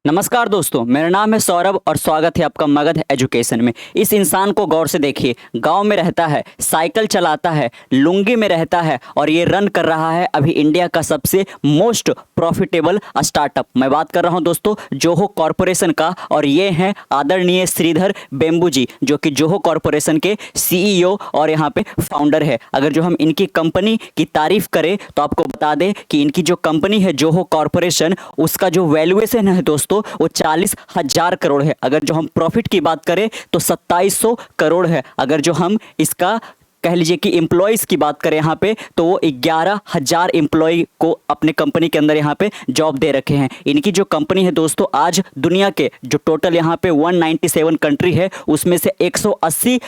नमस्कार दोस्तों, मेरा नाम है सौरभ और स्वागत है आपका मगध एजुकेशन में। इस इंसान को गौर से देखिए, गांव में रहता है, साइकिल चलाता है, लुंगी में रहता है और ये रन कर रहा है अभी इंडिया का सबसे मोस्ट प्रॉफिटेबल स्टार्टअप। मैं बात कर रहा हूं दोस्तों जोहो कॉरपोरेशन का, और ये हैं आदरणीय श्रीधर बेम्बू जी, जो कि जोहो कॉरपोरेशन के सीईओ और यहाँ पे फाउंडर है। अगर जो हम इनकी कंपनी की तारीफ करें तो आपको बता दें कि इनकी जो कंपनी है जोहो कॉरपोरेशन, उसका जो वैल्यूएशन है दोस्तों वो 40,000 करोड़ है। अगर जो हम प्रॉफिट की बात करें तो 2700 करोड़ है। अगर जो हम इसका कह लीजिए कि एम्प्लॉयज़ की बात करें यहाँ पे, तो वो 11,000 एम्प्लॉय को अपने कंपनी के अंदर यहाँ पे जॉब दे रखे हैं। इनकी जो कंपनी है दोस्तों, आज दुनिया के जो टोटल यहाँ पे 197 कंट्री है, उसमें से 180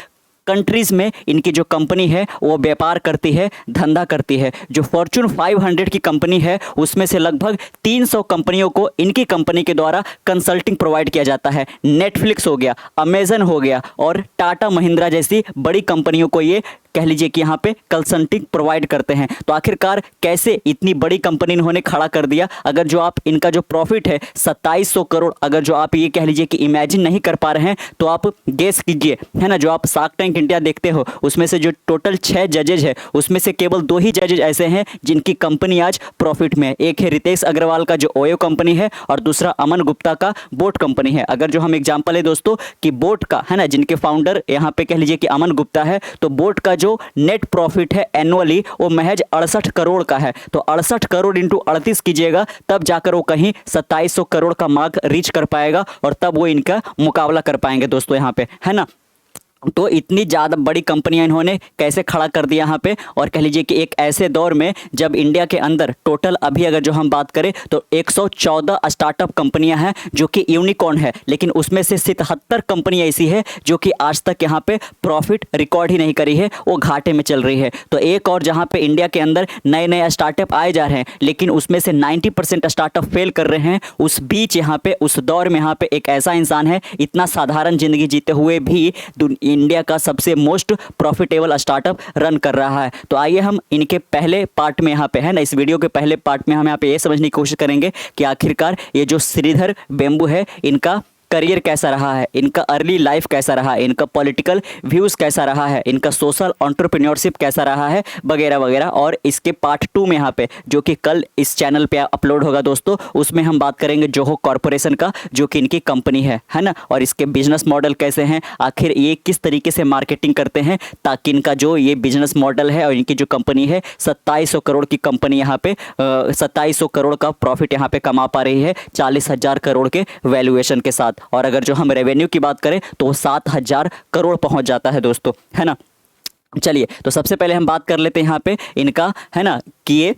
कंट्रीज़ में इनकी जो कंपनी है वो व्यापार करती है, धंधा करती है। जो फॉर्च्यून 500 की कंपनी है उसमें से लगभग 300 कंपनियों को इनकी कंपनी के द्वारा कंसल्टिंग प्रोवाइड किया जाता है। नेटफ्लिक्स हो गया, अमेजन हो गया और टाटा महिंद्रा जैसी बड़ी कंपनियों को ये कह लीजिए कि यहाँ पे कंसल्टिंग प्रोवाइड करते हैं। तो आखिरकार कैसे इतनी बड़ी कंपनी इन्होंने खड़ा कर दिया? अगर जो आप इनका जो प्रॉफिट है 2700 करोड़, अगर जो आप ये कह लीजिए कि इमेजिन नहीं कर पा रहे हैं तो आप गेस कीजिए, है ना। जो आप शार्क टैंक इंडिया देखते हो उसमें से जो टोटल 6 जजेज है उसमें से केवल 2 ही जजेज ऐसे हैं जिनकी कंपनी आज प्रॉफिट में है। एक है रितेश अग्रवाल का जो ओयो कंपनी है और दूसरा अमन गुप्ता का बोट कंपनी है। अगर जो हम एग्जाम्पल है दोस्तों कि बोट का, है ना, जिनके फाउंडर यहाँ पे कह लीजिए कि अमन गुप्ता है, तो बोट का जो नेट प्रॉफिट है एनुअली वो महज 68 करोड़ का है। तो 68 करोड़ इंटू 38 कीजिएगा, तब जाकर वो कहीं 2700 करोड़ का मार्क रीच कर पाएगा और तब वो इनका मुकाबला कर पाएंगे दोस्तों यहाँ पे, है ना। तो इतनी ज़्यादा बड़ी कंपनियां इन्होंने कैसे खड़ा कर दिया यहाँ पे, और कह लीजिए कि एक ऐसे दौर में जब इंडिया के अंदर टोटल अभी अगर जो हम बात करें तो 114 स्टार्टअप कंपनियां हैं जो कि यूनिकॉर्न है, लेकिन उसमें से 77 कंपनियां ऐसी है जो कि आज तक यहाँ पे प्रॉफिट रिकॉर्ड ही नहीं करी है, वो घाटे में चल रही है। तो एक और जहाँ पे इंडिया के अंदर नए नए स्टार्टअप आए जा रहे हैं, लेकिन उसमें से 90% स्टार्टअप फेल कर रहे हैं। उस बीच यहाँ पे, उस दौर में यहाँ पे एक ऐसा इंसान है, इतना साधारण जिंदगी जीते हुए भी इंडिया का सबसे मोस्ट प्रॉफिटेबल स्टार्टअप रन कर रहा है। तो आइए हम इनके पहले पार्ट में यहाँ पे, है ना, इस वीडियो के पहले पार्ट में हम यहाँ पे ये समझने की कोशिश करेंगे कि आखिरकार ये जो श्रीधर बेम्बू है, इनका करियर कैसा रहा है, इनका अर्ली लाइफ कैसा रहा है, इनका पॉलिटिकल व्यूज़ कैसा रहा है, इनका सोशल एंटरप्रेन्योरशिप कैसा रहा है, वगैरह वगैरह। और इसके पार्ट 2 में यहाँ पे, जो कि कल इस चैनल पे अपलोड होगा दोस्तों, उसमें हम बात करेंगे जोहो कॉरपोरेशन का, जो कि इनकी कंपनी है ना, और इसके बिजनेस मॉडल कैसे हैं, आखिर ये किस तरीके से मार्केटिंग करते हैं, ताकि इनका जो ये बिजनेस मॉडल है और इनकी जो कंपनी है 2700 करोड़ की कंपनी यहाँ पे 2700 करोड़ का प्रॉफिट यहाँ पे कमा पा रही है 40,000 करोड़ के वैल्यूएशन के साथ। और अगर जो हम रेवेन्यू की बात करें तो वो 7,000 करोड़ पहुंच जाता है दोस्तों, है ना। चलिए, तो सबसे पहले हम बात कर लेते हैं यहाँ पे इनका, है ना, कि ये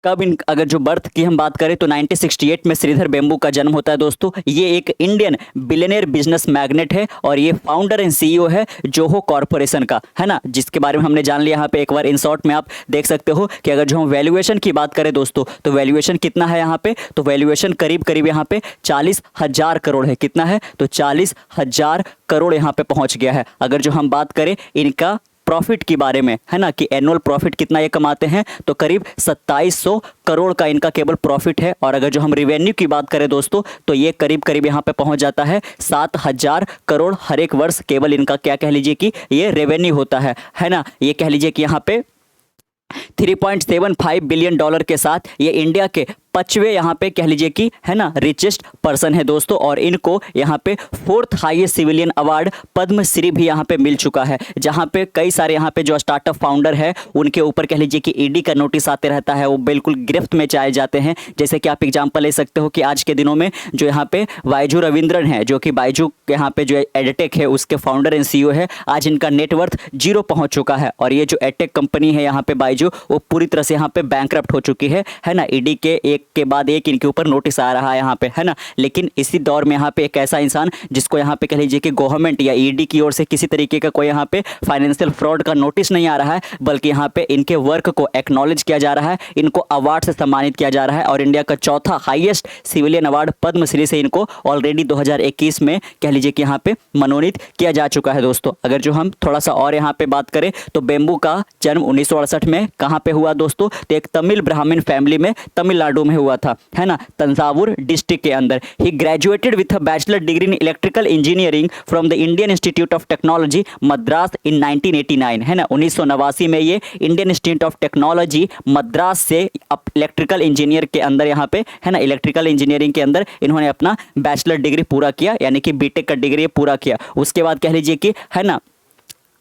कब इन, अगर जो बर्थ की हम बात करें तो 1968 में श्रीधर बेम्बू का जन्म होता है दोस्तों। ये एक इंडियन बिलियनियर बिजनेस मैग्नेट है और ये फाउंडर एंड सीईओ है जोहो कॉरपोरेशन का, है ना, जिसके बारे में हमने जान लिया यहाँ पे। एक बार इन शॉर्ट में आप देख सकते हो कि अगर जो हम वैल्यूएशन की बात करें दोस्तों, तो वैल्यूएशन कितना है यहाँ पे, तो वैल्यूएशन करीब करीब यहाँ पे 40,000 करोड़ है। कितना है, तो 40,000 करोड़ यहाँ पे पहुँच गया है। अगर जो हम बात करें इनका प्रॉफिट के बारे में, है ना, कि एनुअल प्रॉफिट कितना ये कमाते हैं, तो करीब 2700 करोड़ का इनका केवल प्रॉफिट है। और अगर जो हम रेवेन्यू की बात करें दोस्तों, तो ये करीब करीब यहाँ पे पहुंच जाता है 7,000 करोड़ हर एक वर्ष। केवल इनका क्या कह लीजिए कि ये रेवेन्यू होता है ना। ये कह लीजिए कि यहाँ पे $3.75 बिलियन के साथ ये इंडिया के 5वें यहाँ पे कह लीजिए कि, है ना, रिचेस्ट पर्सन है दोस्तों। और इनको यहाँ पे 4th highest civilian award Padmashri भी यहाँ पे मिल चुका है, जहाँ पे कई सारे यहाँ पे जो स्टार्टअप फाउंडर है उनके ऊपर कह लीजिए कि ईडी का नोटिस आते रहता है, वो बिल्कुल गिरफ्त में चाहे जाते हैं। जैसे कि आप एग्जाम्पल ले सकते हो कि आज के दिनों में जो यहाँ पे बाइजू रविंद्रन है, जो कि बाइजू यहाँ पे जो एडटेक है उसके फाउंडर एंड सीईओ है, आज इनका नेटवर्थ 0 पहुँच चुका है। और ये जो एडटेक कंपनी है यहाँ पे बाइजू, वो पूरी तरह से यहाँ पे बैंकरप्ट हो चुकी है ना। ईडी के एक के बाद एक इनके ऊपर नोटिस आ रहा है यहाँ पे, है ना। लेकिन इसी दौर में यहाँ पे एक ऐसा इंसान जिसको यहाँ पे कह लीजिए कि गवर्नमेंट या ईडी की ओर से किसी तरीके का कोई यहाँ पे फाइनेंशियल फ्रॉड का नोटिस नहीं आ रहा है, बल्कि यहाँ पे इनके वर्क को एक्नॉलेज किया जा रहा है, इनको अवार्ड से सम्मानित किया जा रहा है। और इंडिया का 4था हाईएस्ट सिविलियन अवार्ड पद्मश्री से इनको ऑलरेडी 2021 में कह लीजिए कि यहाँ पे मनोनीत किया जा चुका है दोस्तों। अगर जो हम थोड़ा सा और यहाँ पे बात करें तो बेम्बू का जन्म 1968 में कहाँ पे हुआ दोस्तों, तो एक तमिल ब्राह्मण फैमिली में तमिलनाडु में में हुआ था, है ना, तंजावुर डिस्ट्रिक्ट के अंदर। He graduated with a bachelor degree in electrical engineering from the Indian institute of technology Madras in 1989, है ना, 1989 में ये Indian institute of technology Madras से इलेक्ट्रिकल इंजीनियर के अंदर यहाँ पे, है ना, इलेक्ट्रिकल इंजीनियरिंग के अंदर इन्होंने अपना बैचलर डिग्री पूरा किया, यानी कि बीटेक का डिग्री पूरा किया। उसके बाद कह लीजिए कि, है ना,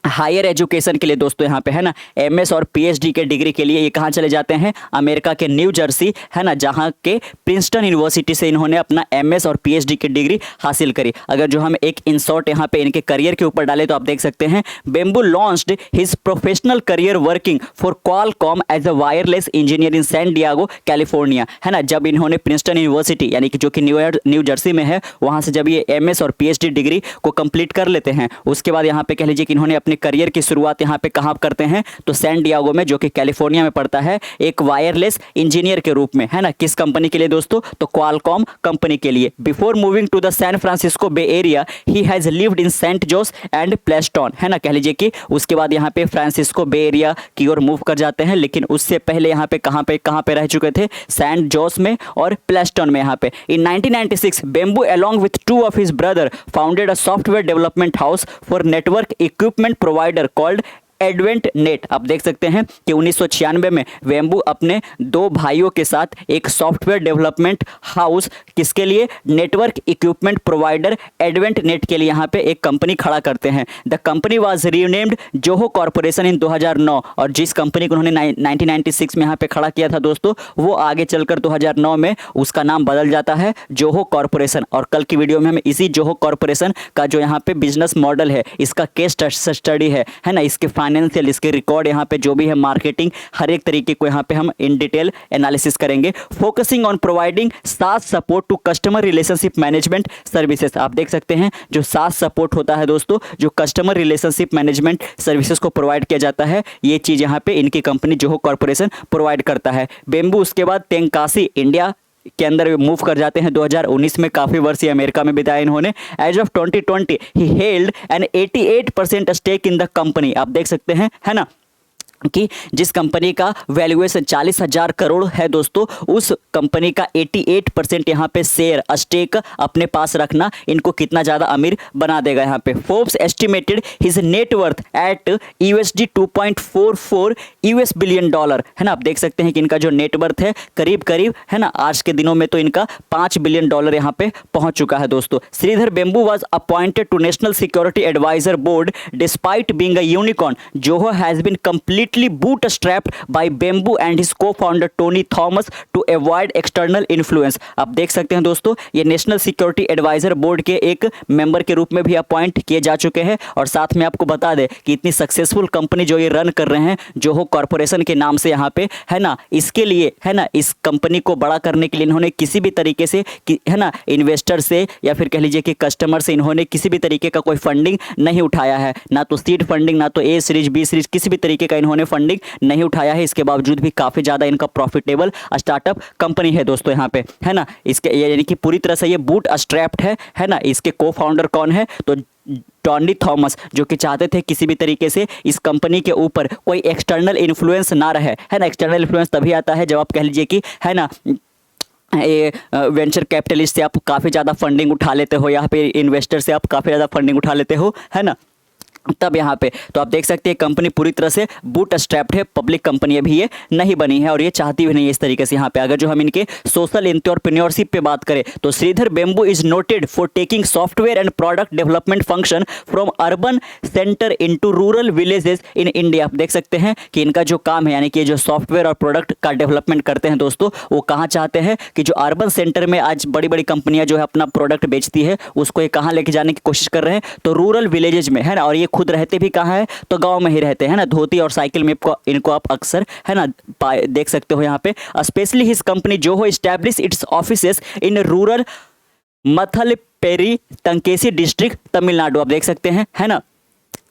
हायर एजुकेशन के लिए दोस्तों यहाँ पे, है ना, एमएस और पीएचडी के डिग्री के लिए ये कहाँ चले जाते हैं, अमेरिका के न्यू जर्सी, है ना, जहाँ के प्रिंसटन यूनिवर्सिटी से इन्होंने अपना एमएस और पीएचडी की डिग्री हासिल करी। अगर जो हम एक इंसर्ट यहाँ पे इनके करियर के ऊपर डाले तो आप देख सकते हैं, Vembu launched his professional career working for Qualcomm as a wireless engineer in San Diego California, है ना। जब इन्होंने प्रिंसटन यूनिवर्सिटी यानी कि जो कि न्यू जर्सी में है, वहाँ से जब ये एमएस और पीएचडी डिग्री को कंप्लीट कर लेते हैं, उसके बाद यहाँ पे कह लीजिए कि इन्होंने अपने करियर की शुरुआत यहाँ पे कहाँ करते हैं, तो सैन डिएगो में, जो कि कैलिफोर्निया में पड़ता है, एक वायरलेस इंजीनियर के रूप में, है ना। किस कंपनी के लिए दोस्तों, तो क्वालकॉम कंपनी के लिए। Before moving to the San Francisco bay area he has lived in San Jose and Pleasanton, है ना। कह लीजिए कि उसके बाद यहाँ पे फ्रांसिस्को बे एरिया की ओर मूव कर जाते हैं, लेकिन उससे पहले यहाँ पे कहाँ पे रह चुके थे, सेंट जोस में और प्लेस्टन में। यहाँ पे इन 1996 bamboo along with two of his brother founded a software development house for network equipment provider called advent net. आप देख सकते हैं कि 1996 में बेम्बू अपने दो भाइयों के साथ एक सॉफ्टवेयर डेवलपमेंट हाउस, किसके लिए, network equipment provider AdventNet के लिए यहाँ पे एक कंपनी खड़ा करते हैं। The company was renamed Zoho corporation in 2009, और जिस कंपनी को उन्होंने 1996 में यहाँ पे खड़ा किया था दोस्तों, वो आगे चलकर 2009 में उसका नाम बदल जाता है जोहो कॉर्पोरेशन। और कल की वीडियो में हम इसी जोहो कॉर्पोरेशन का जो यहाँ पे बिजनेस मॉडल है, इसका केस स्टडी है ना, इसके फाइनेंशियल, इसके रिकॉर्ड, यहाँ पे जो भी है मार्केटिंग, हर एक तरीके को यहाँ पे हम इन डिटेल एनालिसिस करेंगे। Focusing on providing SaaS support to customer relationship management services. आप देख सकते हैं जो सास सपोर्ट होता है दोस्तों, जो कस्टमर रिलेशनशिप मैनेजमेंट सर्विसेज को प्रोवाइड किया जाता है, ये चीज़ यहाँ पे इनकी कंपनी जोहो कॉर्पोरेशन प्रोवाइड करता है। बेम्बू उसके बाद तेंकासी इंडिया के अंदर मूव कर जाते हैं 2019 में। काफ़ी वर्ष अमेरिका में बिताए इन्होंने। As of 2020 he held an 88% stake in the company. आप देख सकते हैं, है ना, कि जिस कंपनी का वैल्यूएशन 40,000 करोड़ है दोस्तों, उस कंपनी का 88% यहाँ पे शेयर स्टेक अपने पास रखना इनको कितना ज़्यादा अमीर बना देगा। यहाँ पे Forbes estimated his net worth at USD 2.44 US billion dollar, है ना। आप देख सकते हैं कि इनका जो नेटवर्थ है करीब करीब, है ना, आज के दिनों में तो इनका 5 बिलियन डॉलर यहाँ पे पहुँच चुका है दोस्तों। Sridhar Vembu was appointed to national security advisor board despite being a unicorn. Zoho has been complete bootstrapped by Bamboo and his co-founder Tony Thomas to avoid external influence। आप देख सकते हैं दोस्तों, ये नेशनल सिक्योरिटी एडवाइजर बोर्ड के एक मेंबर के रूप में भी अपॉइंट किए जा चुके हैं। और साथ में आपको बता दें कि इतनी सक्सेसफुल कंपनी जो ये रन कर रहे हैं जोहो कॉर्पोरेशन के नाम से यहाँ पे, है ना, इसके लिए, है ना, इस कंपनी को बड़ा करने के लिए इन्होंने किसी भी तरीके से, है ना, इन्वेस्टर से या फिर कह लीजिए कि कस्टमर से इन्होंने किसी भी तरीके का कोई फंडिंग नहीं उठाया है, ना तो सीड फंडिंग, ना तो ए सीरीज, बी सीरीज, किसी भी तरीके का इन्होंने फंडिंग नहीं उठाया है। इसके बावजूद भी काफ़ी ज़्यादा इनका प्रॉफिटेबल स्टार्टअप कंपनी है दोस्तों यहाँ पे, है ना। इसके यानी कि पूरी तरह से ये बूट स्ट्रैप्ड है ना। इसके को फाउंडर कौन है, तो टॉनी थॉमस, जो कि चाहते थे किसी भी तरीके से इस कंपनी के ऊपर कोई एक्सटर्नल इन्फ्लुएंस ना रहे, है ना। एक्सटर्नल इन्फ्लुएंस तभी आता है जब आप कह लीजिए कि, है ना, ये वेंचर कैपिटलिस्ट से आप काफ़ी ज़्यादा फंडिंग उठा लेते हो, यहाँ पे इन्वेस्टर से आप काफ़ी ज़्यादा फंडिंग उठा लेते हो, है ना, तब यहाँ पे तो आप देख सकते हैं कंपनी पूरी तरह से बूट स्ट्रैप्ड है, पब्लिक कंपनी अभी ये नहीं बनी है और ये चाहती भी नहीं है इस तरीके से। यहाँ पे अगर जो हम इनके सोशल एंटरप्रेन्योरशिप पे बात करें तो Sridhar Vembu is noted for taking software and product development function from urban centre into rural villages in India. आप देख सकते हैं कि इनका जो काम है, यानी कि जो सॉफ्टवेयर और प्रोडक्ट का डेवलपमेंट करते हैं दोस्तों, वो कहाँ चाहते हैं कि जो अर्बन सेंटर में आज बड़ी बड़ी कंपनियां जो है अपना प्रोडक्ट बेचती है, उसको ये कहाँ लेके जाने की कोशिश कर रहे हैं, तो रूरल विलेजेज में, है ना। और ये खुद रहते भी कहाँ है, तो गांव में ही रहते हैं ना। धोती और साइकिल में इनको आप अक्सर, है ना, देख सकते हो यहाँ पे। Specially his company Zoho establish its offices in rural Mathalamparai Tenkasi district Tamil Nadu. आप देख सकते हैं, है ना,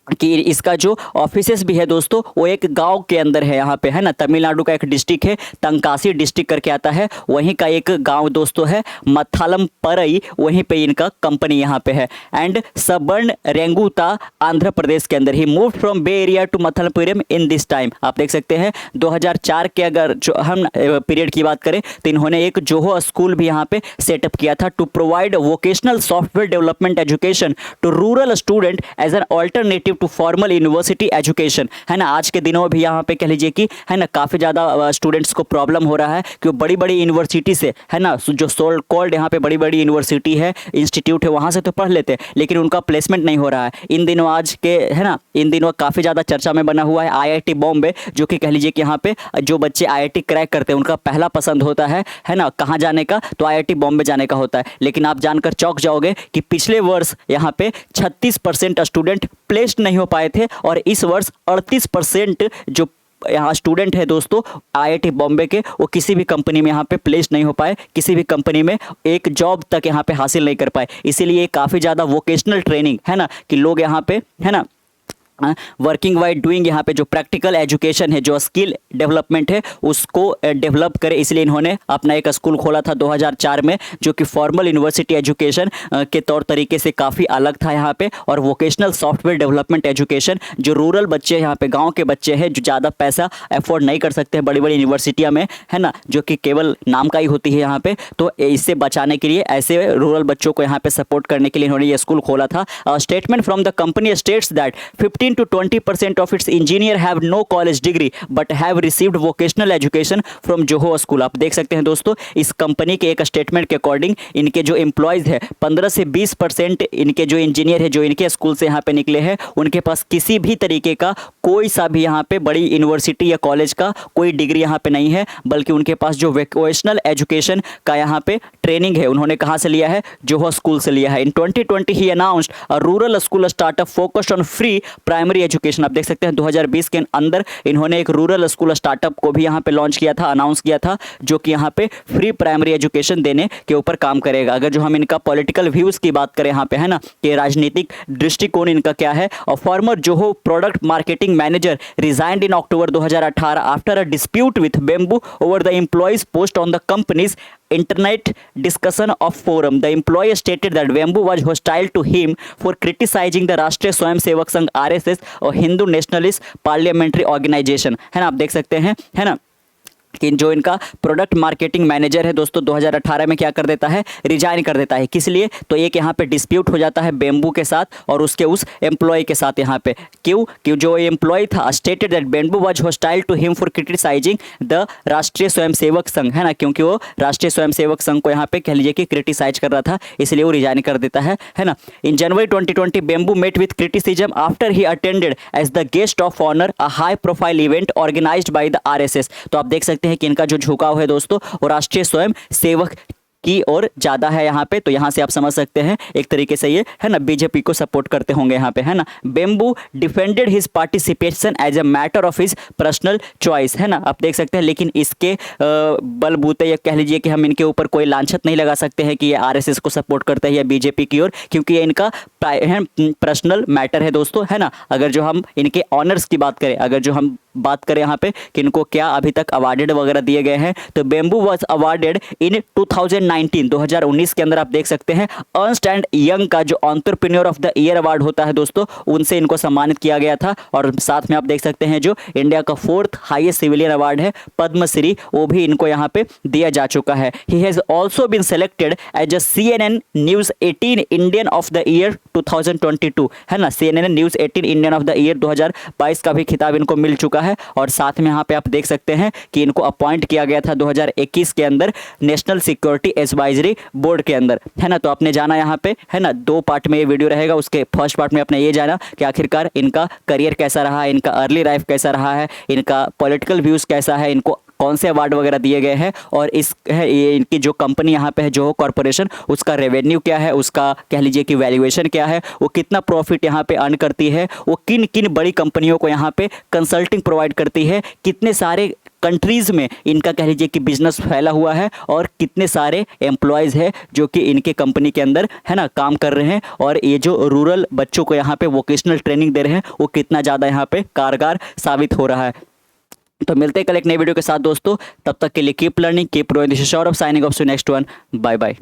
कि इसका जो ऑफिसेस भी है दोस्तों वो एक गांव के अंदर है यहाँ पे, है ना। तमिलनाडु का एक डिस्ट्रिक्ट है तंकासी डिस्ट्रिक्ट करके आता है, वहीं का एक गांव दोस्तों है मथलम परई, वहीं पे इनका कंपनी यहाँ पे है। एंड सबर्न रेंगुता आंध्र प्रदेश के अंदर he moved from bay area to Mathalamparai in this time. आप देख सकते हैं 2004 के अगर जो हम पीरियड की बात करें तो इन्होंने एक जोहो स्कूल भी यहाँ पे सेटअप किया था to provide vocational software development education to rural student as an alternative to formal university education, है ना। आज के दिनों में भी यहाँ पे कह लीजिए कि, है ना, काफ़ी ज़्यादा स्टूडेंट्स को प्रॉब्लम हो रहा है कि वो बड़ी बड़ी यूनिवर्सिटी से, है ना, जो सोल कॉल्ड यहाँ पे बड़ी बड़ी यूनिवर्सिटी है, इंस्टीट्यूट है, वहाँ से तो पढ़ लेते हैं लेकिन उनका प्लेसमेंट नहीं हो रहा है इन दिनों। आज के, है ना, इन दिनों काफ़ी ज़्यादा चर्चा में बना हुआ है IIT बॉम्बे, जो कि कह लीजिए कि यहाँ पे जो बच्चे IIT क्रैक करते हैं उनका पहला पसंद होता है ना, कहाँ जाने का, तो IIT बॉम्बे जाने का होता है। लेकिन आप जानकर चौंक जाओगे कि पिछले वर्ष यहाँ पे 36% स्टूडेंट प्लेस्ड नहीं हो पाए थे और इस वर्ष 38% जो यहाँ स्टूडेंट है दोस्तों IIT बॉम्बे के, वो किसी भी कंपनी में यहाँ पे प्लेस नहीं हो पाए, किसी भी कंपनी में एक जॉब तक यहाँ पे हासिल नहीं कर पाए। इसीलिए काफ़ी ज़्यादा वोकेशनल ट्रेनिंग, है ना, कि लोग यहाँ पे, है ना, वर्किंग वाइड डूइंग, यहाँ पे जो प्रैक्टिकल एजुकेशन है, जो स्किल डेवलपमेंट है, उसको डेवलप करे। इसलिए इन्होंने अपना एक स्कूल खोला था 2004 में, जो कि फॉर्मल यूनिवर्सिटी एजुकेशन के तौर तरीके से काफ़ी अलग था यहाँ पे, और वोकेशनल सॉफ्टवेयर डेवलपमेंट एजुकेशन, जो रूरल बच्चे यहाँ पे, गाँव के बच्चे हैं, जो ज़्यादा पैसा अफोर्ड नहीं कर सकते हैं बड़ी बड़ी यूनिवर्सिटियाँ में, है ना, जो कि केवल नाम का ही होती है यहाँ पे, तो इससे बचाने के लिए, ऐसे रूरल बच्चों को यहाँ पे सपोर्ट करने के लिए इन्होंने ये स्कूल खोला था। Statement from the company states that 15 to 20% of its engineer have no college degree but have received vocational education from Joho School। आप देख सकते हैं दोस्तों, इस कंपनी के एक स्टेटमेंट के अकॉर्डिंग इनके जो एम्प्लॉयज़ है 15 से 20% इनके जो इंजीनियर है जो इनके स्कूल से यहाँ पे निकले हैं, उनके पास किसी भी तरीके का कोई सा भी यहाँ पे बड़ी यूनिवर्सिटी या कॉलेज का कोई डिग्री यहाँ पे नहीं है, बल्कि उनके पास जो वोकेशनल एजुकेशन का यहाँ पे ट्रेनिंग है उन्होंने कहाँ से लिया है, जोहो स्कूल से लिया है। In 2020 he announced a rural school startup focused on free primary education. आप देख सकते हैं 2020 के अंदर इन्होंने एक रूरल स्कूल स्टार्टअप को भी यहाँ पे लॉन्च किया था, अनाउंस किया था, जो कि यहाँ पे फ्री प्राइमरी एजुकेशन देने के ऊपर काम करेगा। अगर जो हम इनका पॉलिटिकल व्यूज की बात करें यहाँ पे, है ना, कि राजनीतिक दृष्टिकोण इनका क्या है, और former Zoho product marketing manager resigned in October 2018 after a dispute with Vembu over the employees post on the company's internet discussion of forum. The employee stated that Bamboo was hostile to him for criticizing the राष्ट्रीय स्वयं Sevak Sangh RSS और Hindu nationalist parliamentary organisation, है ना। आप देख सकते हैं, है ना, कि जो इनका प्रोडक्ट मार्केटिंग मैनेजर है दोस्तों 2018 में क्या कर देता है, रिजाइन कर देता है। किस लिए, तो एक यहाँ पे डिस्प्यूट हो जाता है बेम्बू के साथ और उसके उस एम्प्लॉय के साथ। यहाँ पे क्यों जो एम्प्लॉय था stated that Vembu was hostile to him for criticising the Rashtriya Swayamsevak संघ, है ना, क्योंकि वो राष्ट्रीय स्वयंसेवक संघ को यहाँ पे कह लीजिए कि क्रिटिसाइज कर रहा था, इसलिए वो रिजाइन कर देता है ना। In January 2020 Vembu met with criticism after he attended as the guest of honour a high profile event organised by the RSS। तो आप देख सकते हैं कि इनका जो झुकाव है दोस्तों वो राष्ट्रीय स्वयं सेवक की ओर ज़्यादा है यहाँ पे। तो यहाँ से आप समझ सकते हैं एक तरीके से ये, है ना, बीजेपी को सपोर्ट करते होंगे यहाँ पे, है ना। Vembu defended his participation as a matter of his personal choice, है ना। आप देख सकते हैं, लेकिन इसके बलबूते या कह लीजिए कि हम इनके ऊपर कोई लांछत नहीं लगा सकते हैं कि ये RSS को सपोर्ट करते हैं या बीजेपी की ओर, क्योंकि ये इनका पर्सनल मैटर है दोस्तों, है ना। अगर जो हम इनके ऑनर्स की बात करें, अगर जो हम बात करें यहाँ पे कि इनको क्या अभी तक अवार्डेड वगैरह दिए गए हैं, तो बेम्बू वाज अवार्डेड इन 2019 के अंदर आप देख सकते हैं अर्नस्ट एंड यंग का जो entrepreneur of the year award होता है दोस्तों, उनसे इनको सम्मानित किया गया था। और साथ में आप देख सकते हैं जो इंडिया का 4th हाईएस्ट सिविलियन अवार्ड है पद्मश्री, वो भी इनको यहाँ पे दिया जा चुका है। He has also been selected as a CNN news 18 Indian of the year 2022, है ना। CNN news 18 Indian of the year 2022 का भी खिताब इनको मिल चुका है। और साथ में यहाँ पे आप देख सकते हैं कि इनको अपॉइंट किया गया था 2021 के अंदर नेशनल सिक्योरिटी एडवाइजरी बोर्ड के अंदर, है ना। तो आपने जाना यहाँ पे, है ना, 2 पार्ट में ये वीडियो रहेगा। उसके फर्स्ट पार्ट में आपने ये जाना कि आखिरकार इनका करियर कैसा रहा है, इनका अर्ली लाइफ कैसा रहा है, इनका पॉलिटिकल व्यूज़ कैसा है, इनको कौन से अवार्ड वगैरह दिए गए हैं, और इस है ये इनकी जो कंपनी यहाँ पे है जोहो कॉर्पोरेशन, उसका रेवेन्यू क्या है, उसका कह लीजिए कि वैल्यूएशन क्या है, वो कितना प्रॉफिट यहाँ पे अर्न करती है, वो किन किन बड़ी कंपनियों को यहाँ पे कंसल्टिंग प्रोवाइड करती है, कितने सारे कंट्रीज़ में इनका कह लीजिए कि बिजनेस फैला हुआ है और कितने सारे एम्प्लॉयज़ है जो कि इनके कंपनी के अंदर है ना काम कर रहे हैं, और ये जो रूरल बच्चों को यहाँ पे वोकेशनल ट्रेनिंग दे रहे हैं वो कितना ज़्यादा यहाँ पे कारगर साबित हो रहा है। तो मिलते हैं कल एक नई वीडियो के साथ दोस्तों, तब तक के लिए keep learning, keep growing. This is Saurabh signing off, to next one, bye bye.